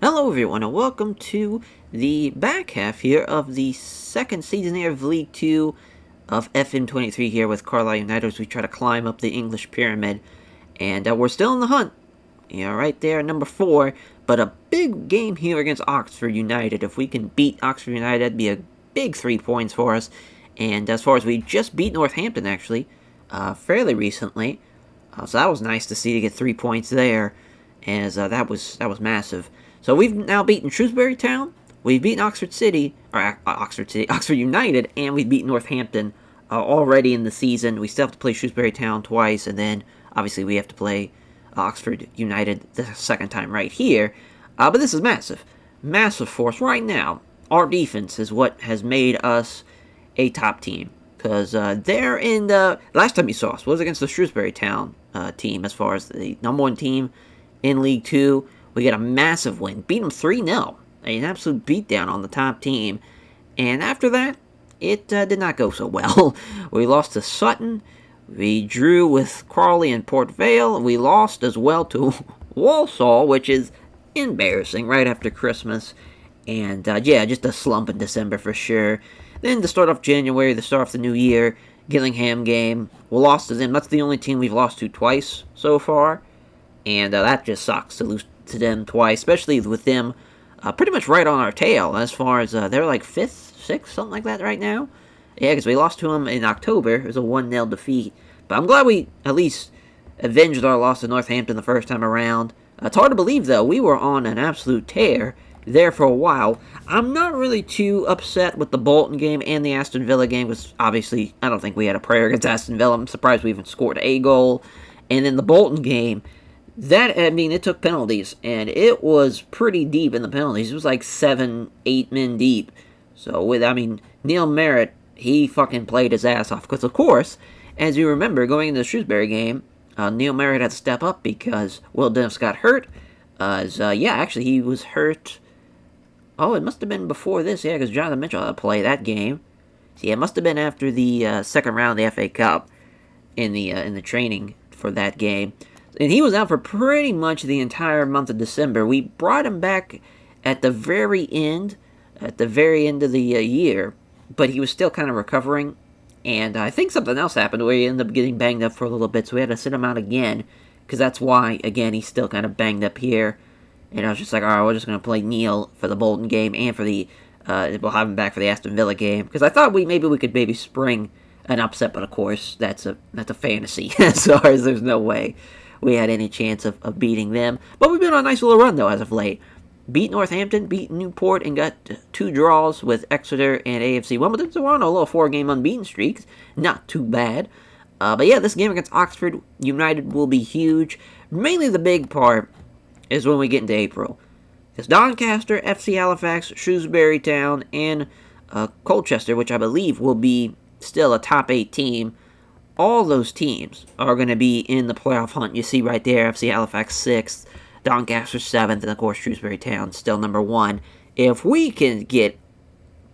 Hello everyone and welcome to the back half here of the second season here of League 2 of FM23 here with Carlisle United as we try to climb up the English pyramid. And we're still in the hunt. Right there, number 4. But a big game here against Oxford United. If we can beat Oxford United, that'd be a big 3 points for us. And as far as we just beat Northampton actually, fairly recently. So that was nice to see to get 3 points there, as that was massive. So we've now beaten Shrewsbury Town, we've beaten Oxford United, and we've beaten Northampton already in the season. We still have to play Shrewsbury Town twice, and then obviously we have to play Oxford United the second time right here. But this is massive. Massive for us right now. Our defense is what has made us a top team. Because they're in the... Last time you saw us was against the Shrewsbury Town team as far as the number 1 team in League 2. We got a massive win. Beat them 3-0. An absolute beatdown on the top team. And after that, it did not go so well. We lost to Sutton. We drew with Crawley and Port Vale. We lost as well to Walsall, which is embarrassing right after Christmas. And yeah, just a slump in December for sure. Then to start off January, to start off the new year, Gillingham game. We lost to them. That's the only team we've lost to twice so far. And that just sucks to lose to them twice, especially with them pretty much right on our tail as far as they're like 5th, 6th, something like that right now. Yeah, because we lost to them in October. It was a 1-0 defeat. But I'm glad we at least avenged our loss to Northampton the first time around. It's hard to believe, though. We were on an absolute tear there for a while. I'm not really too upset with the Bolton game and the Aston Villa game, because obviously I don't think we had a prayer against Aston Villa. I'm surprised we even scored a goal. And then the Bolton game, it took penalties, and it was pretty deep in the penalties. It was like 7, 8 men deep. So, Neil Merritt, he fucking played his ass off. Because, of course, as you remember, going into the Shrewsbury game, Neil Merritt had to step up because Will Dennis got hurt. Actually, he was hurt. Oh, it must have been before this, yeah, because Jonathan Mitchell had to play that game. So, yeah, it must have been after the second round of the FA Cup in the training for that game. And he was out for pretty much the entire month of December. We brought him back at the very end of the year, but he was still kind of recovering. And I think something else happened where he ended up getting banged up for a little bit, so we had to sit him out again, because that's why, again, he's still kind of banged up here. And I was just like, alright, we're just going to play Neil for the Bolton game, and for the, we'll have him back for the Aston Villa game, because I thought we could spring an upset, but of course, that's a fantasy, as far as there's no way we had any chance of beating them. But we've been on a nice little run, though, as of late. Beat Northampton, beat Newport, and got 2 draws with Exeter and AFC Wimbledon. So we're on a little 4-game unbeaten streak. Not too bad. But yeah, this game against Oxford United will be huge. Mainly the big part is when we get into April. Because Doncaster, FC Halifax, Shrewsbury Town, and Colchester, which I believe will be still a top 8 team, all those teams are going to be in the playoff hunt. You see right there, FC Halifax 6th, Doncaster 7th, and of course Shrewsbury Town still number 1. If we can get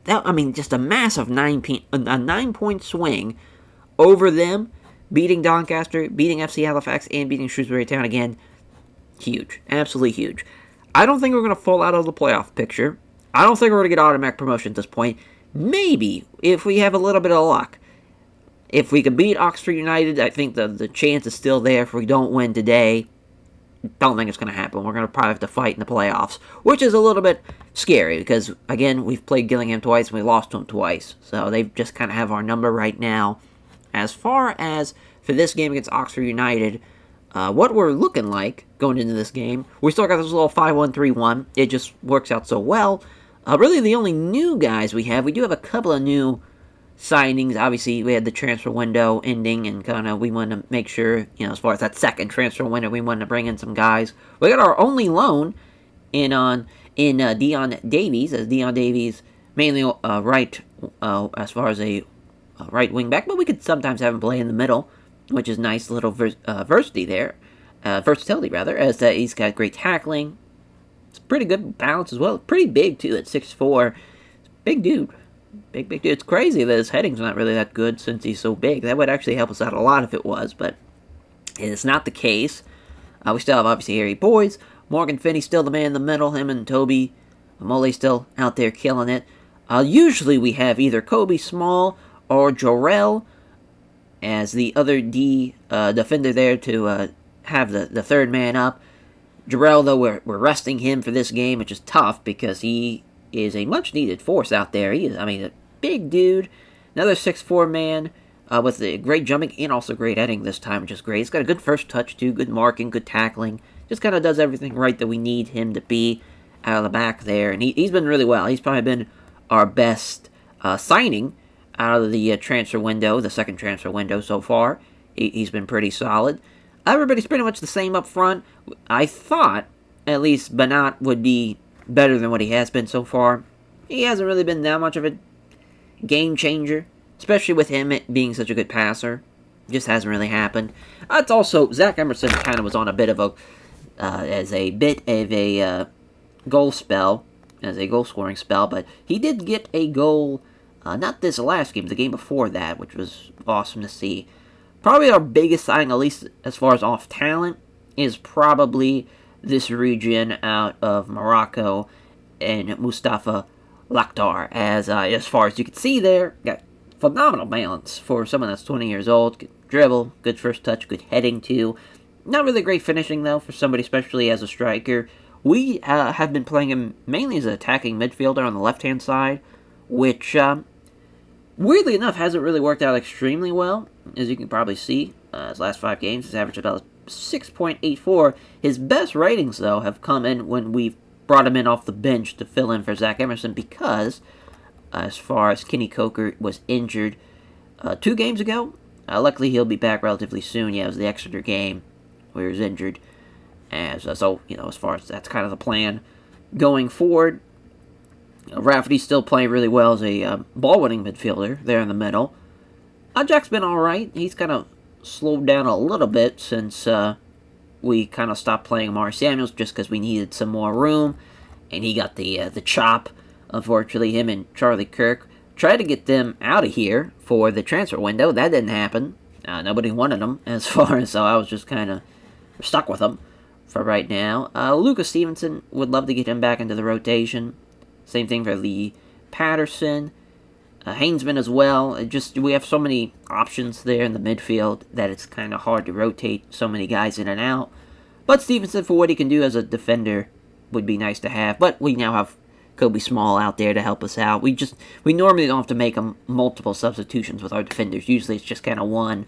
that, just a massive 9-point swing over them, beating Doncaster, beating FC Halifax, and beating Shrewsbury Town again, huge, absolutely huge. I don't think we're going to fall out of the playoff picture. I don't think we're going to get automatic promotion at this point. Maybe if we have a little bit of luck. If we can beat Oxford United, I think the chance is still there. If we don't win today, don't think it's going to happen. We're going to probably have to fight in the playoffs, which is a little bit scary because, again, we've played Gillingham twice and we lost to them twice. So they just kind of have our number right now. As far as for this game against Oxford United, what we're looking like going into this game, we still got this little 5-1-3-1. It just works out so well. Really, the only new guys we do have a couple of new signings. Obviously, we had the transfer window ending, and we wanted to make sure, as far as that second transfer window, we wanted to bring in some guys. We got our only loan in Dion Davies, as Dion Davies mainly right, as far as a right wing back, but we could sometimes have him play in the middle, which is nice little versatility there, as he's got great tackling. It's pretty good balance as well. Pretty big too at 6'4". Big dude. Big dude. It's crazy that his heading's not really that good since he's so big. That would actually help us out a lot if it was, but it's not the case. We still have, obviously, Harry Boys. Morgan Finney still the man in the middle. Him and Toby Amole still out there killing it. Usually we have either Kobe Small or Jorel as the other defender there to have the third man up. Jorel, though, we're resting him for this game, which is tough because he is a much-needed force out there. He is, a big dude. Another 6'4" man with a great jumping and also great heading this time, which is great. He's got a good first touch, too, good marking, good tackling. Just kind of does everything right that we need him to be out of the back there. And he's been really well. He's probably been our best signing out of the transfer window, the second transfer window so far. He's been pretty solid. Everybody's pretty much the same up front. I thought, at least, Banat would be better than what he has been so far. He hasn't really been that much of a game changer, especially with him being such a good passer. Just hasn't really happened. It's also, Zach Emerson kind of was on a bit of a goal spell, as a goal-scoring spell, but he did get a goal, not this last game, the game before that, which was awesome to see. Probably our biggest signing, at least as far as off talent, is probably this region out of Morocco and Mustafa Lakhtar. As far as you can see there, got phenomenal balance for someone that's 20 years old. Good dribble, good first touch, good heading too. Not really great finishing though for somebody, especially as a striker. We have been playing him mainly as an attacking midfielder on the left-hand side, which weirdly enough hasn't really worked out extremely well. As you can probably see, his last 5 games, his average about 6.84. His best ratings, though, have come in when we've brought him in off the bench to fill in for Zach Emerson because, as far as Kenny Coker was injured 2 games ago, luckily he'll be back relatively soon. Yeah, it was the Exeter game where he was injured. As far as that's kind of the plan going forward, Rafferty's still playing really well as a ball-winning midfielder there in the middle. Jack's been alright. He's kind of slowed down a little bit since we kind of stopped playing Amari Samuels just because we needed some more room. And he got the chop, unfortunately. Him and Charlie Kirk tried to get them out of here for the transfer window. That didn't happen. Nobody wanted them as far as, so I was just kind of stuck with them for right now. Lucas Stevenson, would love to get him back into the rotation. Same thing for Lee Patterson. Hainsman as well. We have so many options there in the midfield that it's kind of hard to rotate so many guys in and out. But Stevenson, for what he can do as a defender, would be nice to have. But we now have Kobe Small out there to help us out. We normally don't have to make multiple substitutions with our defenders. Usually it's just kind of one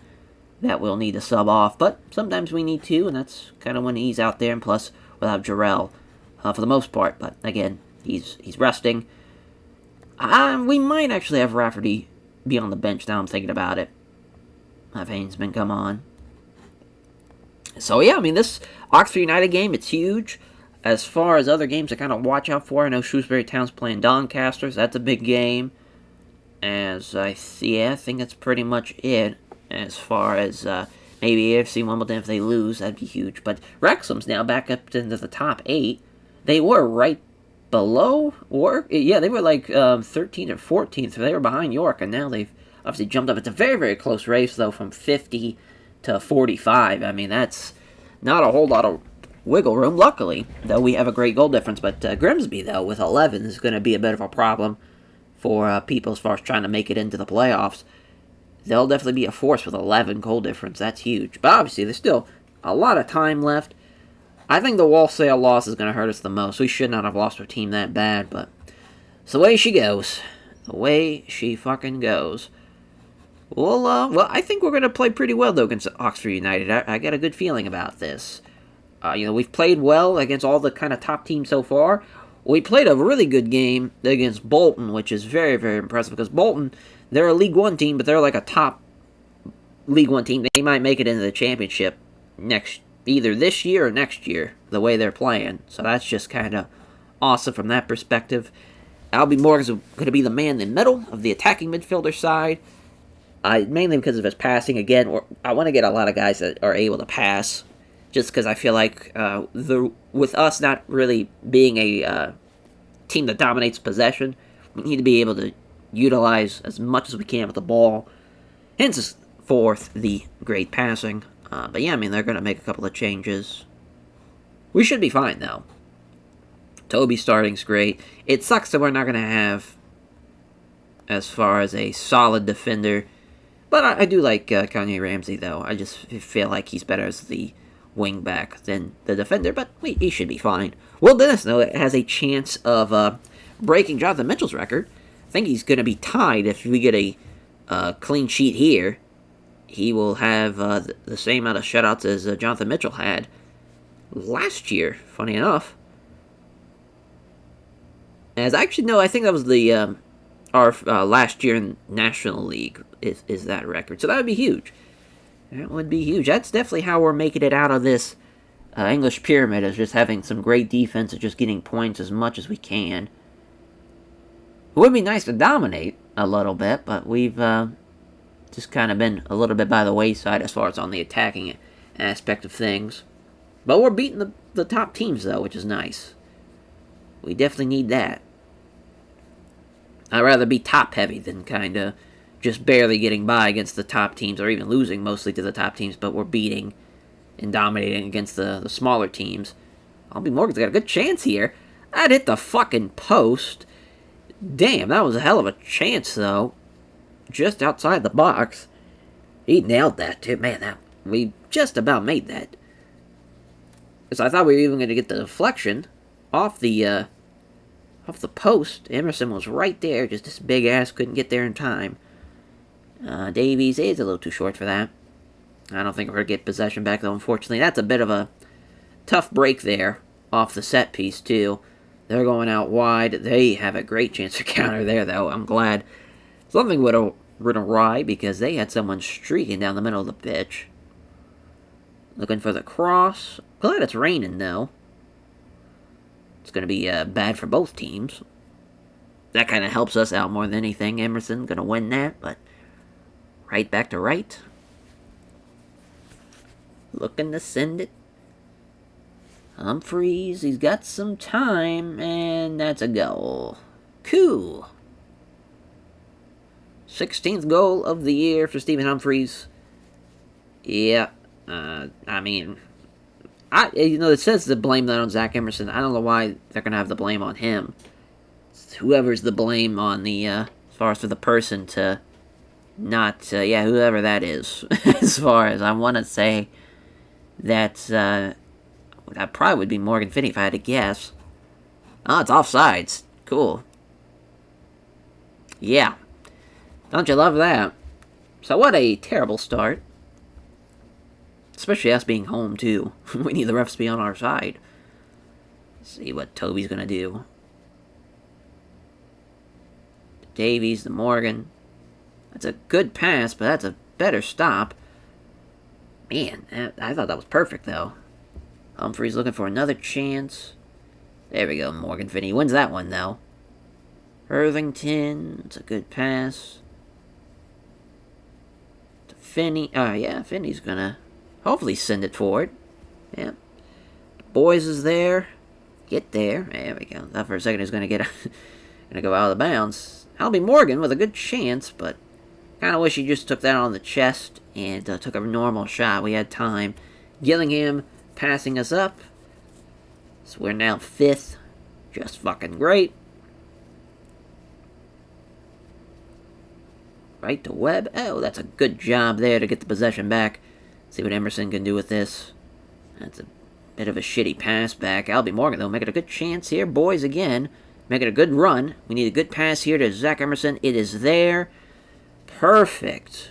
that we'll need to sub off. But sometimes we need 2, and that's kind of when he's out there. And plus, we'll have Jarrell for the most part. But again, he's resting. We might actually have Rafferty be on the bench now, I'm thinking about it. Have Hainsman come on. So yeah, this Oxford United game, it's huge. As far as other games to kind of watch out for, I know Shrewsbury Town's playing Doncaster, so that's a big game. I think that's pretty much it. As far as maybe AFC Wimbledon, if they lose, that'd be huge. But Wrexham's now back up into the top 8. They were right below, they were like 13th or 14th, so they were behind York, and now they've obviously jumped up. It's a very, very close race, though, from 50 to 45. That's not a whole lot of wiggle room, luckily, though we have a great goal difference. But Grimsby, though, with 11 is going to be a bit of a problem for people as far as trying to make it into the playoffs. They'll definitely be a force with 11 goal difference. That's huge. But obviously, there's still a lot of time left. I think the Walsall loss is going to hurt us the most. We should not have lost to a team that bad, but it's the way she goes. The way she fucking goes. Well, I think we're going to play pretty well, though, against Oxford United. I got a good feeling about this. We've played well against all the kind of top teams so far. We played a really good game against Bolton, which is very, very impressive, because Bolton, they're a League One team, but they're like a top League One team. They might make it into the championship either this year or next year, the way they're playing. So that's just kind of awesome from that perspective. Albie Morgan's going to be the man in the middle of the attacking midfielder side, mainly because of his passing. Again, I want to get a lot of guys that are able to pass, just because I feel like with us not really being a team that dominates possession, we need to be able to utilize as much as we can with the ball. Hence, fourth, the great passing. But yeah, they're going to make a couple of changes. We should be fine, though. Toby starting's great. It sucks that we're not going to have, as far as a solid defender. But I do like Kanye Ramsey, though. I just feel like he's better as the wingback than the defender, but he should be fine. Will Dennis, though, has a chance of breaking Jonathan Mitchell's record. I think he's going to be tied if we get a clean sheet here. He will have the same amount of shutouts as Jonathan Mitchell had last year, funny enough. As actually, no, I think that was the our last year in National League is that record. So that would be huge. That would be huge. That's definitely how we're making it out of this English pyramid, is just having some great defense and just getting points as much as we can. It would be nice to dominate a little bit, but we've just kind of been a little bit by the wayside as far as on the attacking aspect of things. But we're beating the top teams, though, which is nice. We definitely need that. I'd rather be top-heavy than kind of just barely getting by against the top teams, or even losing mostly to the top teams, but we're beating and dominating against the smaller teams. Albie Morgan's got a good chance here. I'd hit the fucking post. Damn, that was a hell of a chance, though. Just outside the box. He nailed that, too. Man, we just about made that. So I thought we were even going to get the deflection off the post. Emerson was right there, just this big ass couldn't get there in time. Davies is a little too short for that. I don't think we're going to get possession back, though, unfortunately. That's a bit of a tough break there off the set piece, too. They're going out wide. They have a great chance to counter there, though. I'm glad something would have run awry, because they had someone streaking down the middle of the pitch. Looking for the cross. Glad it's raining, though. It's going to be bad for both teams. That kind of helps us out more than anything. Emerson going to win that, but right back to right. Looking to send it. Humphreys, he's got some time, and that's a goal. Cool. 16th goal of the year for Stephen Humphreys. Yeah, I mean, it says to blame that on Zach Emerson. I don't know why they're going to have the blame on him. It's whoever's the blame on the, as far as for the person to not, whoever that is. As far as I want to say that probably would be Morgan Finney if I had to guess. Oh, it's offsides. Cool. Yeah. Don't you love that? So what a terrible start. Especially us being home, too. We need the refs to be on our side. Let's see what Toby's going to do. Davies to Morgan. That's a good pass, but that's a better stop. Man, I thought that was perfect, though. Humphreys looking for another chance. There we go, Morgan Finney wins that one, though. Irvington, it's a good pass. To Finney. Finney's gonna hopefully send it forward. Yeah. Boys is there. Get there. There we go. Thought for a second he was gonna go out of the bounds. Albie Morgan with a good chance, but kind of wish he just took that on the chest and took a normal shot. We had time. Gillingham passing us up. So we're now 5th. Just fucking great. Right to Webb. Oh, that's a good job there to get the possession back. See what Emerson can do with this. That's a bit of a shitty pass back. Albie Morgan, though, making a good chance here. Boys again, making a good run. We need a good pass here to Zach Emerson. It is there. Perfect.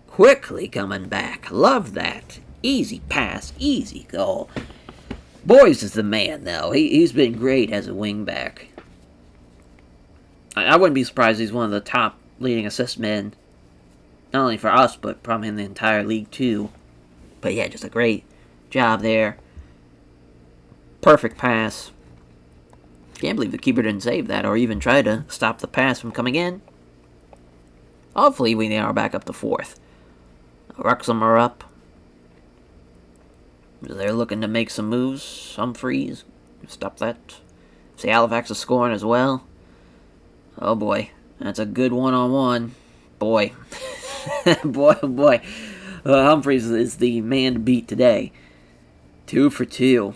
Quickly coming back. Love that. Easy pass. Easy goal. Boys is the man, though. He's been great as a wingback. I wouldn't be surprised he's one of the top leading assist men. Not only for us, but probably in the entire league, too. But yeah, just a great job there. Perfect pass. Can't believe the keeper didn't save that, or even try to stop the pass from coming in. Hopefully we are back up to 4th. Wrexham are up. They're looking to make some moves. Humphreys. Stop that. See, Halifax is scoring as well. Oh boy. That's a good one-on-one. Boy. Boy, oh boy. Humphreys is the man to beat today. 2 for 2.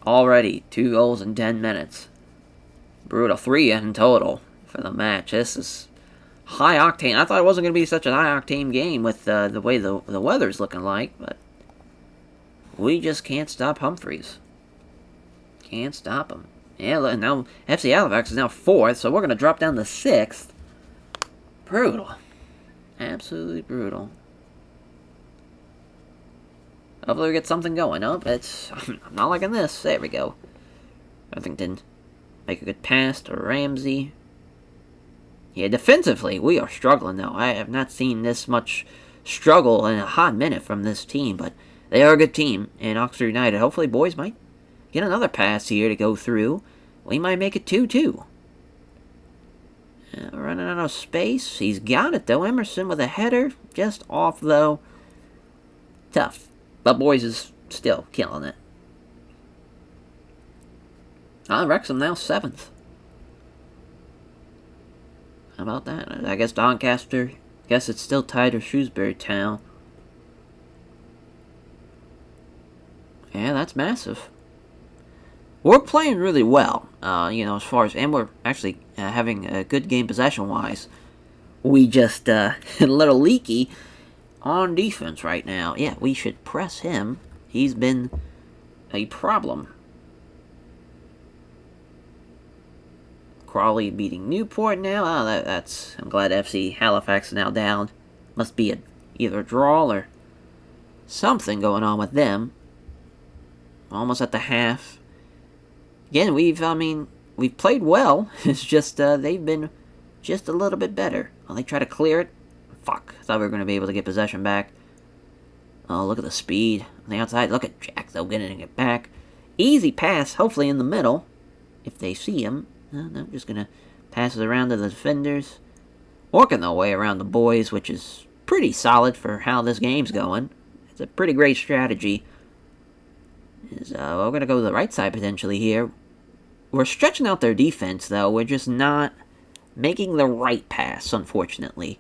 Already, 2 goals in 10 minutes. Brutal. 3 in total for the match. This is high octane. I thought it wasn't going to be such a high octane game with the way the weather's looking like, but we just can't stop Humphreys. Can't stop him. Yeah, now FC Halifax is now 4th, so we're going to drop down to 6th. Brutal. Absolutely brutal. Hopefully we get something going. Oh, I'm not liking this. There we go. Worthington make a good pass to Ramsey. Yeah, defensively, we are struggling, though. I have not seen this much struggle in a hot minute from this team, but they are a good team in Oxford United. Hopefully boys might get another pass here to go through. We might make it 2-2. Running out of space. He's got it, though. Emerson with a header. Just off, though. Tough. But boys is still killing it. Wrexham now 7th. How about that? I guess Doncaster. Guess it's still tied with Shrewsbury Town. Yeah, that's massive. We're playing really well, as far as, and we're actually having a good game possession-wise. We just a little leaky on defense right now. Yeah, we should press him. He's been a problem. Crawley beating Newport now. Oh, I'm glad FC Halifax is now down. Must be either a draw or something going on with them. Almost at the half. Again, we've played well. It's just, they've been just a little bit better. Well, they try to clear it. Fuck. I thought we were going to be able to get possession back. Oh, look at the speed on the outside. Look at Jack, though, getting it back. Easy pass, hopefully in the middle, if they see him. No, just going to pass it around to the defenders. Working their way around the boys, which is pretty solid for how this game's going. It's a pretty great strategy. We're going to go to the right side potentially here. We're stretching out their defense, though. We're just not making the right pass, unfortunately.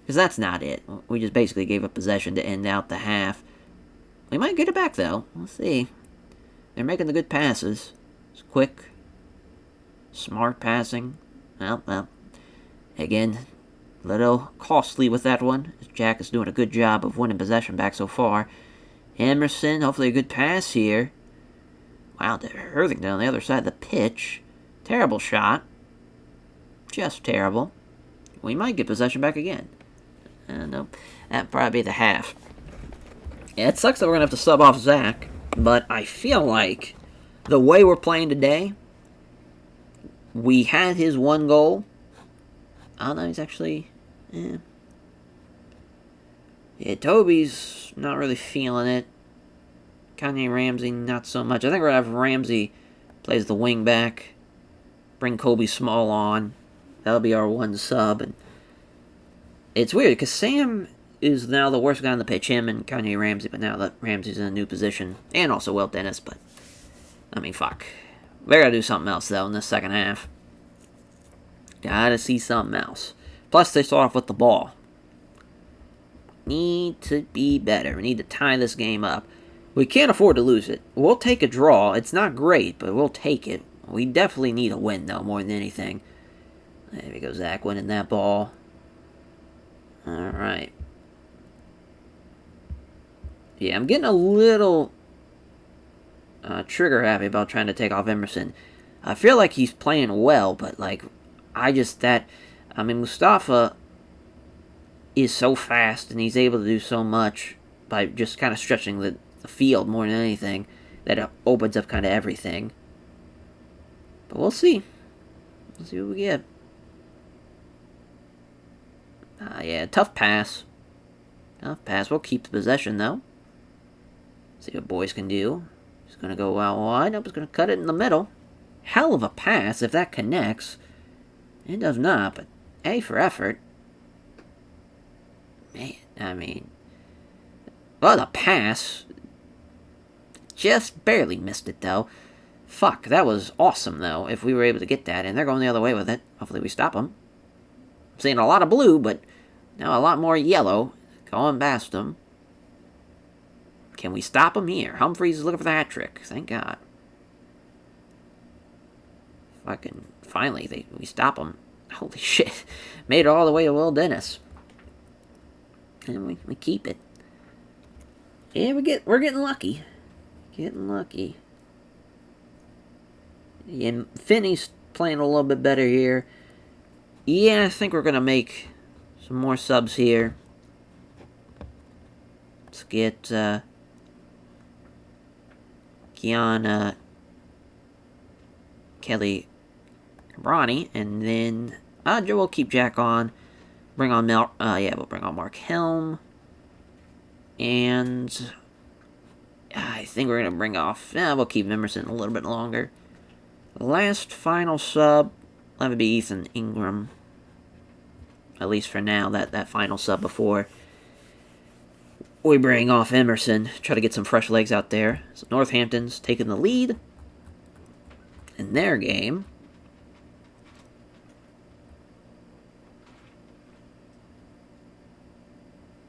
Because that's not it. We just basically gave up possession to end out the half. We might get it back, though. We'll see. They're making the good passes. It's quick. Smart passing. Well. Again, a little costly with that one. Jack is doing a good job of winning possession back so far. Emerson, hopefully a good pass here. Wow, they're hurling down the other side of the pitch. Terrible shot. Just terrible. We might get possession back again. No, that'd probably be the half. Yeah, it sucks that we're going to have to sub off Zach, but I feel like the way we're playing today, we had his one goal. Oh, no, he's actually... Yeah, Toby's not really feeling it. Kanye Ramsey, not so much. I think we're going to have Ramsey plays the wing back. Bring Kobe Small on. That'll be our one sub. And it's weird, because Sam is now the worst guy on the pitch. Him and Kanye Ramsey, but now that Ramsey's in a new position. And also Will Dennis, but... fuck. We gotta do something else, though, in this second half. Gotta see something else. Plus, they start off with the ball. Need to be better. We need to tie this game up. We can't afford to lose it. We'll take a draw. It's not great, but we'll take it. We definitely need a win, though, more than anything. There we go, Zach winning that ball. Alright. Yeah, I'm getting a little trigger happy about trying to take off Emerson. I feel like he's playing well, but, Mustafa is so fast, and he's able to do so much by just kind of stretching the field more than anything, that it opens up kind of everything. But we'll see. We'll see what we get. Yeah, tough pass. Tough pass. We'll keep the possession, though. See what boys can do. He's going to go out wide. Nope, he's going to cut it in the middle. Hell of a pass if that connects. It does not, but A for effort. Man, well, the pass just barely missed it, though. Fuck, that was awesome, though, if we were able to get that, and they're going the other way with it. Hopefully we stop them. I'm seeing a lot of blue, but now a lot more yellow going past them. Can we stop him here? Humphreys is looking for the hat trick. Thank God. Fucking finally, we stop him. Holy shit. Made it all the way to Will Dennis. And we keep it. Yeah, we're getting lucky. Getting lucky. And Finney's playing a little bit better here. Yeah, I think we're going to make some more subs here. Let's get Kiana, Kelly, Ronnie, and then Joe will keep Jack on. Bring on we'll bring on Mark Helm. And I think we're going to bring off, we'll keep Emerson a little bit longer. Last final sub, that would be Ethan Ingram. At least for now, that final sub before we bring off Emerson. Try to get some fresh legs out there. So Northampton's taking the lead in their game.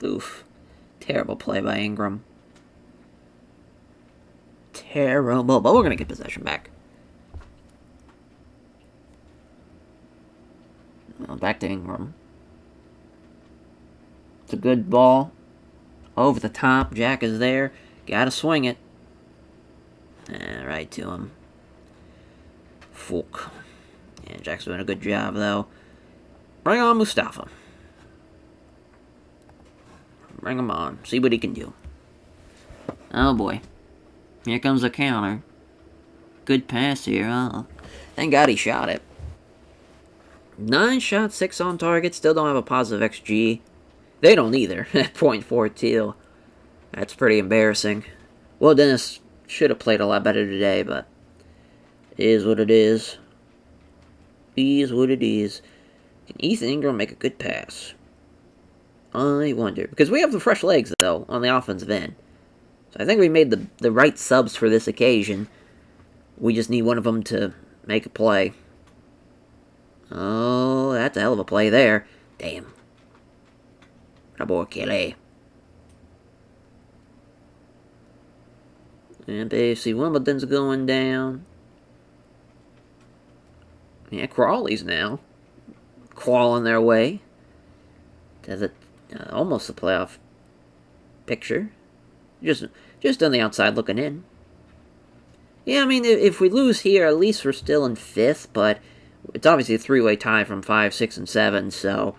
Oof. Terrible play by Ingram. Terrible. But we're going to get possession back. Well, back to Ingram. It's a good ball. Over the top. Jack is there. Gotta swing it. Right to him. Fuck. Yeah, Jack's doing a good job, though. Bring on Mustafa. Bring him on. See what he can do. Oh, boy. Here comes a counter. Good pass here. Oh. Thank God he shot it. 9 shots, 6 on target. Still don't have a positive XG. They don't either. At .42. That's pretty embarrassing. Well, Dennis should have played a lot better today, but it is what it is. It is what it is. Can Ethan Ingram make a good pass? I wonder. Because we have the fresh legs, though, on the offensive end. So I think we made the right subs for this occasion. We just need one of them to make a play. Oh, that's a hell of a play there. Damn. That boy Kelly. And basically Wimbledon's going down. Yeah, Crawley's now crawling their way to almost the playoff picture. Just on the outside looking in. Yeah, I mean, if we lose here, at least we're still in 5th, but it's obviously a 3-way tie from 5, 6, and 7, so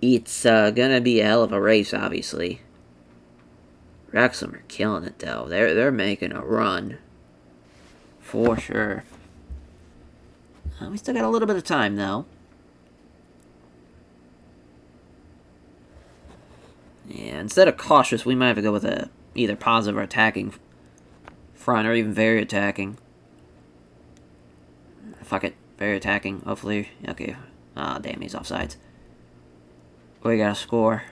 it's gonna be a hell of a race, obviously. Wrexham are killing it, though. They're making a run. For sure. We still got a little bit of time, though. Yeah, instead of cautious, we might have to go with a either positive or attacking front, or even very attacking. Fuck it. Very attacking, hopefully. Okay. Ah, damn, he's offsides. We gotta score.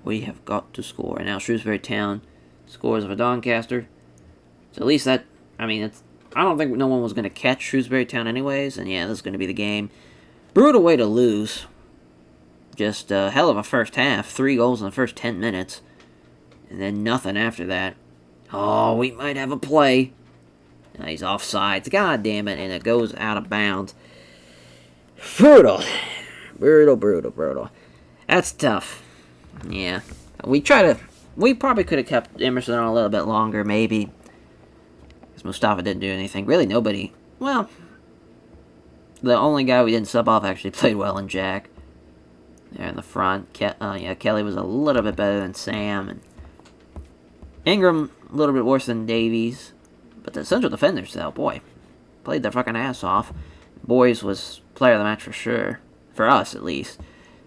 We have got to score. Now Shrewsbury Town scores for Doncaster. So at least that, I mean, I don't think no one was going to catch Shrewsbury Town anyways. And yeah, this is going to be the game. Brutal way to lose. Just a hell of a first half. 3 goals in the first 10 minutes. And then nothing after that. Oh, we might have a play. He's offsides. God damn it. And it goes out of bounds. Brutal. Brutal. That's tough. Yeah. We probably could have kept Emerson on a little bit longer, maybe. Because Mustafa didn't do anything. Really, nobody. Well, the only guy we didn't sub off actually played well in Jack. There in the front. Kelly was a little bit better than Sam. And Ingram, a little bit worse than Davies. But the central defenders, though, boy, played their fucking ass off. Boys was player of the match for sure. For us, at least.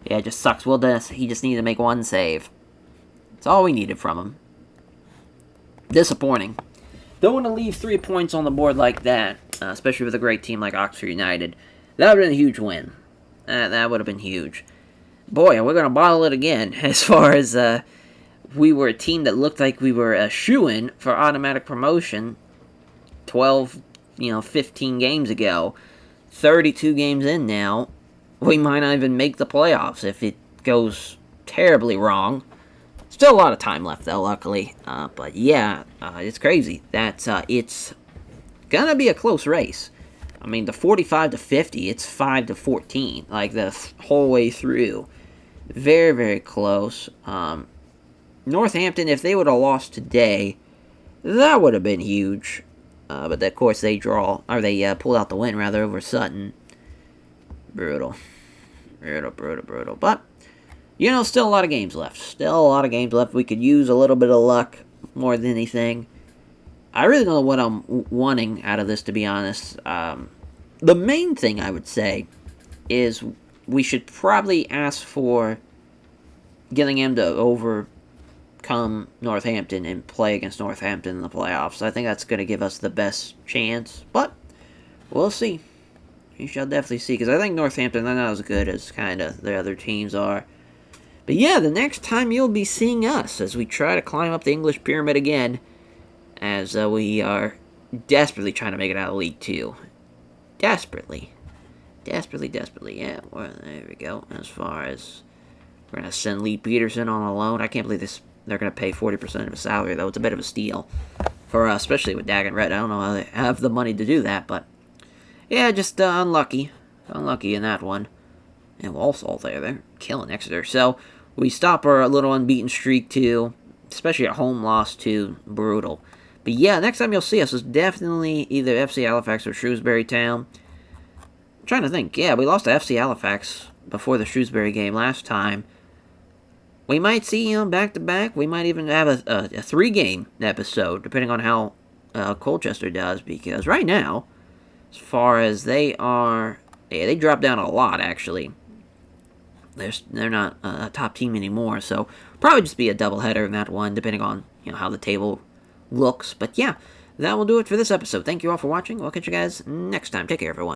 Yeah, it just sucks. Will Dennis, he just needed to make 1 save. That's all we needed from him. Disappointing. Don't want to leave 3 points on the board like that, especially with a great team like Oxford United. That would have been a huge win. That would have been huge. Boy, we're going to bottle it again, as far as we were a team that looked like we were a shoo-in for automatic promotion 12, 15 games ago. 32 games in now. We might not even make the playoffs if it goes terribly wrong. It's Still a lot of time left, though, luckily. But yeah, it's crazy. It's gonna be a close race. I mean, the 45 to 50, it's 5 to 14, like the whole way through. Very, very close. Northampton, if they would have lost today, that would have been huge. But of course they pulled out the win rather over Sutton. Brutal. Brutal. But, still a lot of games left. We could use a little bit of luck more than anything. I really don't know what I'm wanting out of this, to be honest. The main thing I would say is we should probably ask for Gillingham to overcome Northampton and play against Northampton in the playoffs. I think that's going to give us the best chance, but we'll see. We shall definitely see, because I think Northampton are not as good as kind of the other teams are. But yeah, the next time you'll be seeing us as we try to climb up the English pyramid again, as we are desperately trying to make it out of League 2. Desperately. Yeah, well, there we go. As far as we're going to send Lee Peterson on a loan. I can't believe they're going to pay 40% of his salary, though. It's a bit of a steal for us, especially with Dagan Red. I don't know how they have the money to do that, but yeah, just unlucky. Unlucky in that one. And Walsall they're killing Exeter. So we stop our little unbeaten streak, too. Especially a home loss, too. Brutal. But yeah, next time you'll see us is definitely either FC Halifax or Shrewsbury Town. I'm trying to think. Yeah, we lost to FC Halifax before the Shrewsbury game last time. We might see back-to-back. We might even have a 3-game episode, depending on how Colchester does. Because right now, as far as they are, they dropped down a lot, actually. They're not a top team anymore, so probably just be a doubleheader in that one, depending on how the table looks. But yeah, that will do it for this episode. Thank you all for watching. We'll catch you guys next time. Take care, everyone.